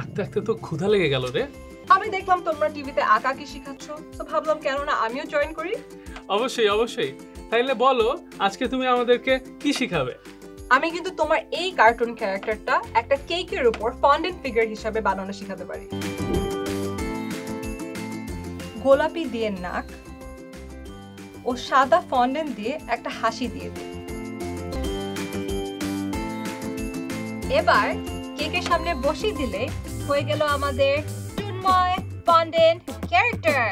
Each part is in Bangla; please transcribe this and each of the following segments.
আঁকতে আঁকতে তো ক্ষুধা লেগে গেল রে। আমি দেখলাম তোমরা টিভিতে আঁকা কি শিখাচ্ছ, তো ভাবলাম কেন না আমিও জয়েন করি। অবশ্যই অবশ্যই, তাইলে বলো আজকে তুমি আমাদেরকে কি শিখাবে? আমি কিন্তু তোমার এই কার্টুন ক্যারেক্টারটা একটা কেকের উপর ফন্ডেন্ট ফিগার হিসাবে বানানো শিখাতে পারি। গোলাপি দিয়ে নাক ও সাদা ফন্ডেন্ট দিয়ে একটা হাসি দিয়ে দিই। এবার কেকের সামনে বসিয়ে দিলে হয়ে গেল আমাদের তন্ময় ফন্ডেন্ট ক্যারেক্টার।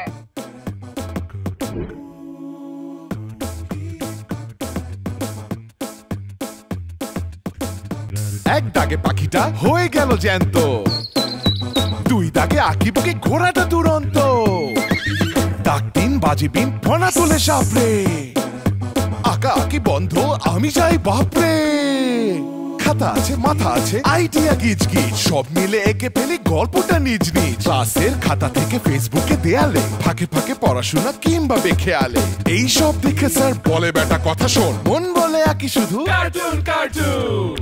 এক দাগে পাখিটা হয়ে গেল জ্যান্ত, দুই দাগে আঁকি বুকে ঘোড়াটা দুরন্ত, দাগ তিন বাজি বিন ফনা তোলে সাপড়ে, আঁকা আঁকি বন্ধ আমি যাই বাপরে। খাতা আছে মাথা আছে আইডিয়া গিজ গিজ, সব মিলে এঁকে ফেলি গল্পটা নিজ নিজ। ক্লাসের খাতা থেকে ফেসবুকে দেয়ালে, ফাঁকে ফাঁকে পড়াশোনা কিংবা বেখেয়ালে, এই সব দেখে স্যার বলে বেটা কথা শোন, মন বলে আঁকি শুধু কার্টুন কার্টুন।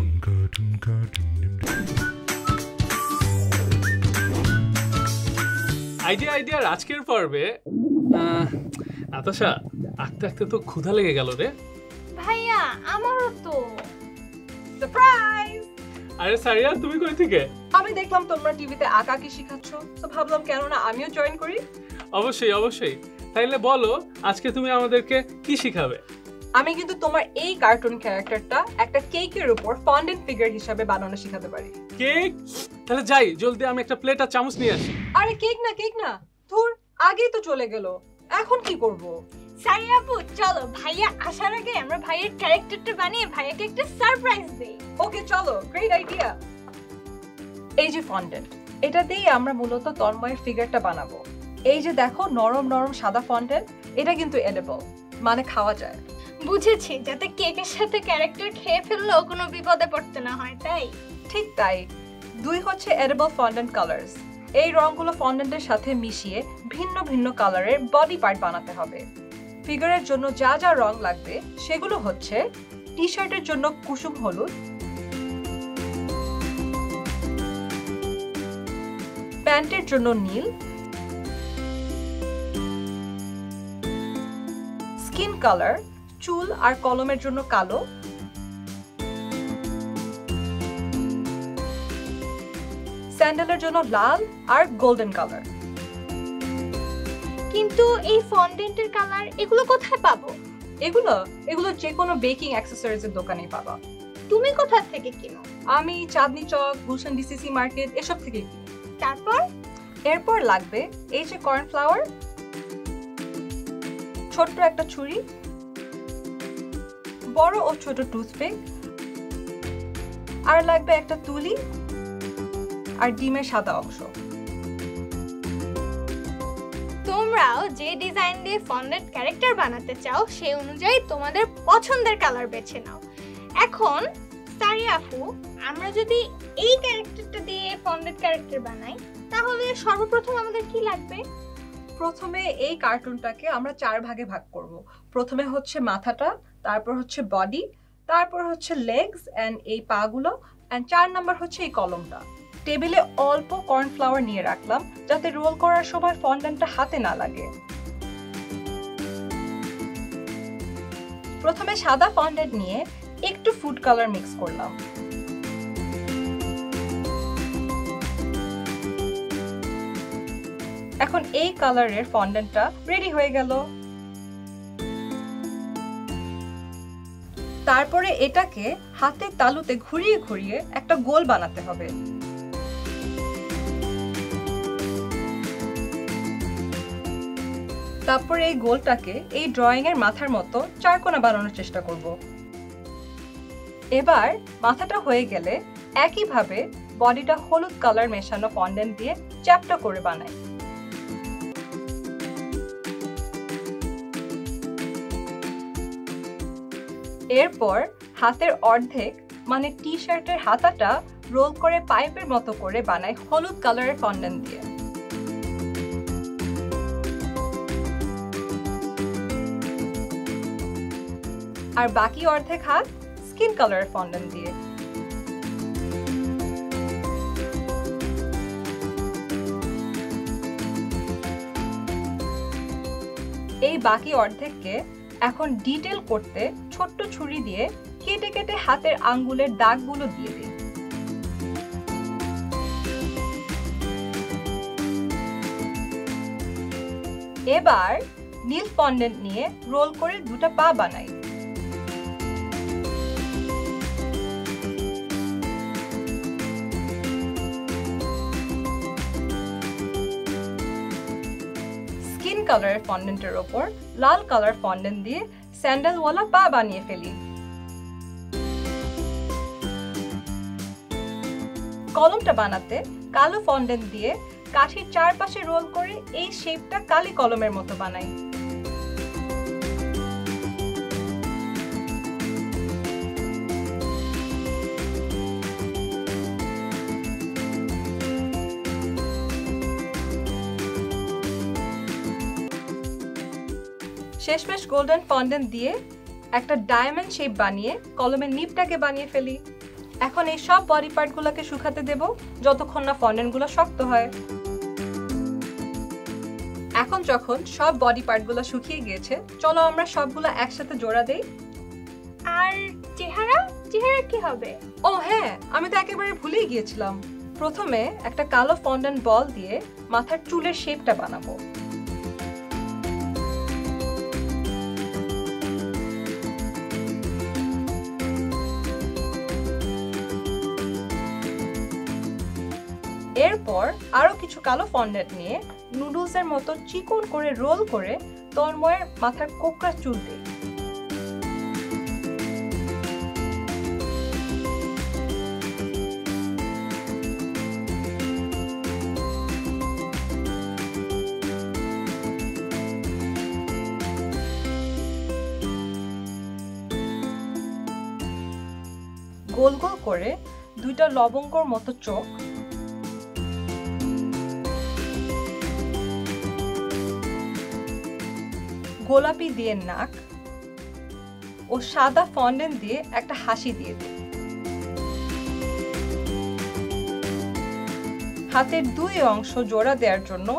আইডিয়ার আজকের পর্বে নাতাশা, আঁকতে আঁকতে তো ক্ষুধা লেগে গেল রে। ভাইয়া আমারও তো। সারপ্রাইজ! আরে সারিয়া, তুমি কই থেকে? আমি দেখলাম তোমরা টিভিতে আঁকা কি শিখাচ্ছ, তো ভাবলাম কেন না আমিও জয়েন করি। অবশ্যই অবশ্যই, তাইলে বলো আজকে তুমি আমাদেরকে কি শিখাবে? আমি কিন্তু তোমার এই কার্টুন ক্যারেক্টারটা একটা কেকের উপর ফন্ডেন্ট ফিগার হিসাবে বানানো শিখাতে পারি। কেক? তাহলে যাই, জলদি আমি একটা প্লেট আর চামচ নিয়ে আসি। আরে কেক না ধুর, আগেই তো চলে গেল, এখন কি করব? সারিয়া আপু চলো, ভাইয়া আসার আগে আমরা ভাইয়ের ক্যারেক্টারটা বানিয়ে ভাইয়াকে একটা সারপ্রাইজ দেই। ওকে চলো, গ্রেট আইডিয়া। এই যে ফন্ডেন্ট, এটা দিয়ে আমরা মূলত তন্ময়ের ফিগারটা বানাবো। এই যে দেখো নরম নরম সাদা ফন্ডেন্ট, এটা কিন্তু এডিবল, মানে খাওয়া যায়। বুঝেছি, যাতে কেকের সাথে ক্যারেক্টার খেয়ে ফেললেও কোনো বিপদে পড়তে না হয়, তাই? ঠিক তাই। দুই হচ্ছে এডিবল ফন্ডেন্ট কালার্স। এই রংগুলো ফন্ডেন্টের সাথে মিশিয়ে ভিন্ন ভিন্ন কালারের বডি পার্ট বানাতে হবে। ফিগারের জন্য যা যা রং লাগবে সেগুলো হচ্ছে টি শার্টের জন্য কুসুম হলুদ, প্যান্টের জন্য নীল, স্কিন কালার চুল আর কলমের জন্য কালো, স্যান্ডেলের জন্য লাল আর গোল্ডেন কালার। কিন্তু এই ফন্ডেন্টের কালার এগুলো কোথায় পাবো? এগুলো যে কোনো বেকিং অ্যাক্সেসরিজ এর দোকানেই পাবা। তুমি কোথা থেকে কিনো? আমি চাঁদনি চক, গুলশান ডিসিসি মার্কেট এসব থেকে কিনি। এরপর লাগবে এই যে কর্নফ্লাওয়ার, ছোট্ট একটা ছুরি, বড় ও ছোট টুথপিক, আর লাগবে একটা তুলি আর ডিমের সাদা অংশ। তোমরাও যে ডিজাইন দিয়ে ফন্ডেন্ট ক্যারেক্টার বানাতে চাও সেই অনুযায়ী তোমাদের পছন্দের কালার বেছে নাও। এখন সারিয়া আপু, আমরা যদি এই ক্যারেক্টারটা দিয়ে ফন্ডেন্ট ক্যারেক্টার বানাই তাহলে সর্বপ্রথম আমাদের কি লাগবে? প্রথমে এই কার্টুনটাকে আমরা 4 ভাগে ভাগ করব। প্রথমে হচ্ছে মাথাটা, তারপর হচ্ছে বডি, তারপর হচ্ছে লেগস এন্ড এই পাগুলো, এন্ড 4 নাম্বার হচ্ছে এই কলমটা। টেবিলে অল্প কর্নফ্লাওয়ার নিয়ে রাখলাম যাতে রোল করার সময় ফন্ডেন্টটা হাতে না লাগে। প্রথমে সাদা ফন্ডেন্ট নিয়ে একটু ফুড কালার মিক্স করলাম। এখন এই কালারের ফন্ডেন্টটা রেডি হয়ে গেল। তারপরে এটাকে হাতের তালুতে ঘুরিয়ে ঘুরিয়ে একটা গোল বানাতে হবে। তারপরে এই গোলটাকে এই ড্রয়িং এর মাথার মতো চারকোনা বানানোর চেষ্টা করব। এবার মাথাটা হয়ে গেলে একইভাবে বডিটা হলুদ কালার মেশানো ফন্ডেন্ট দিয়ে চ্যাপ্টা করে বানাই। এরপর হাতের অর্ধেক মানে টি শার্টের হাতাটা রোল করে পাইপের মতো করে বানাই হলুদ কালারের ফন্ডেন্ট দিয়ে। আর বাকি অর্ধেক হাত স্কিন কালারের ফন্ডেন্ট দিয়ে। এই বাকি অর্ধেককে এখন ডিটেল করতে ছোট্ট ছুরি দিয়ে কেটে কেটে হাতের আঙ্গুলের দাগগুলো দিয়ে দিই। এবার নীল ফন্ডেন্ট নিয়ে রোল করে দুটো পা বানাই। স্কিন কালারের ফন্ডেন্টের ওপর লাল কালার ফন্ডেন্ট দিয়ে স্যান্ডেলওয়ালা পা বানিয়ে ফেলি। কলমটা বানাতে কালো ফন্ডেন্ট দিয়ে কাঠির চারপাশে রোল করে এই শেপটা কালি কলমের মতো বানাই। শেষমেশ গোল্ডেন ফন্ডেন্ট দিয়ে একটা ডায়মন্ড শেপ বানিয়ে কলমের নিপটাকে বানিয়ে ফেলি। এখন এই সব বডি পার্টগুলোকে শুকাতে দেব যতক্ষণ না ফন্ডেন্টগুলো শক্ত হয়। এখন যখন সব বডি পার্টগুলো শুকিয়ে গিয়েছে, চলো আমরা সবগুলো একসাথে জোড়া দেই। আর চেহারা কি হবে? ও হ্যাঁ, আমি তো একেবারে ভুলেই গিয়েছিলাম। প্রথমে একটা কালো ফন্ডেন্ট বল দিয়ে মাথার চুলের শেপটা বানাবো। এরপর আরো কিছু কালো ফন্ডেন্ট নিয়ে নুডলসের মতো চিকন করে রোল করে তন্ময়ের মাথার কোকড়া চুল দিই। গোল গোল করে দুইটা লবঙ্গর মতো চোখ, গোলাপি দিয়ে নাক ও সাদা ফন্ডেন্ট দিয়ে একটা হাসি দিয়ে দিই। হাতের দুই অংশ জোড়া দেওয়ার জন্য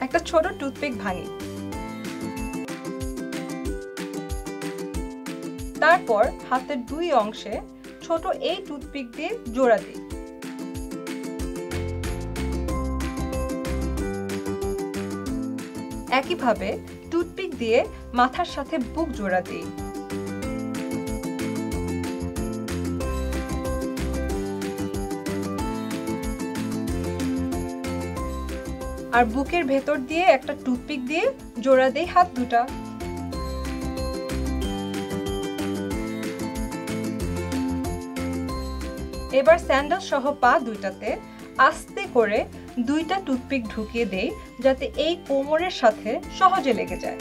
একটা ছোট টুথপিক ভাঙি। তারপর হাতের দুই অংশে ছোট এই টুথপিক দিয়ে জোড়া দিই। একইভাবে টুথপিক দিয়ে মাথার সাথে বুক জোড়া দিই। আর বুকের ভেতর দিয়ে একটা টুথপিক দিয়ে জোড়া দেই হাত দুটা। এবার স্যান্ডেল সহ পা দুইটাতে আস্তে করে দুইটা টুথপিক ঢুকিয়ে দেই যাতে এই কোমরের সাথে সহজে লেগে যায়।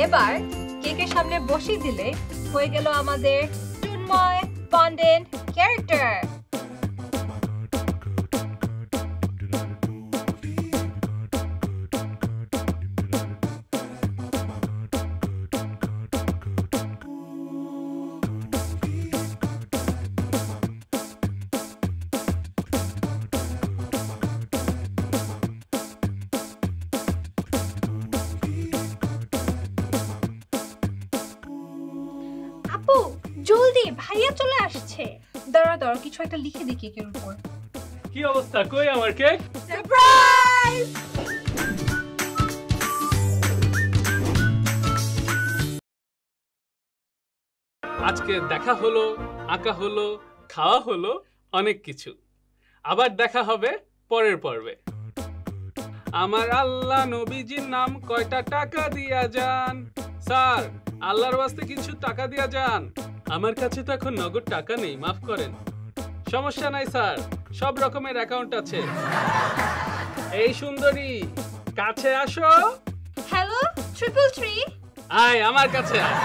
এবার কেকের সামনে বসিয়ে দিলে হয়ে গেল আমাদের তন্ময় ফন্ডেন্ট ক্যারেক্টার। জলদি, ভাইয়া চলে আসছে। দাঁড়া দাঁড়া, কিছু একটা লিখে দিই কেকের উপর। কি অবস্থা, কই আমার কেক? সারপ্রাইজ! আজকে দেখা হলো, আঁকা হলো, খাওয়া হলো, অনেক কিছু। আবার দেখা হবে পরের পর্বে। আমার আল্লাহ নবীজির নাম কয়টা টাকা দিয়া যান? স্যার, আল্লাহর ওয়াস্তে কিছু টাকা দিয়া যান। আমার কাছে তো এখন নগদ টাকা নেই, মাফ করেন। সমস্যা নাই স্যার, সব রকমের অ্যাকাউন্ট আছে। এই সুন্দরী, কাছে আসো। হ্যালো 333, আয় আমার কাছে আয়।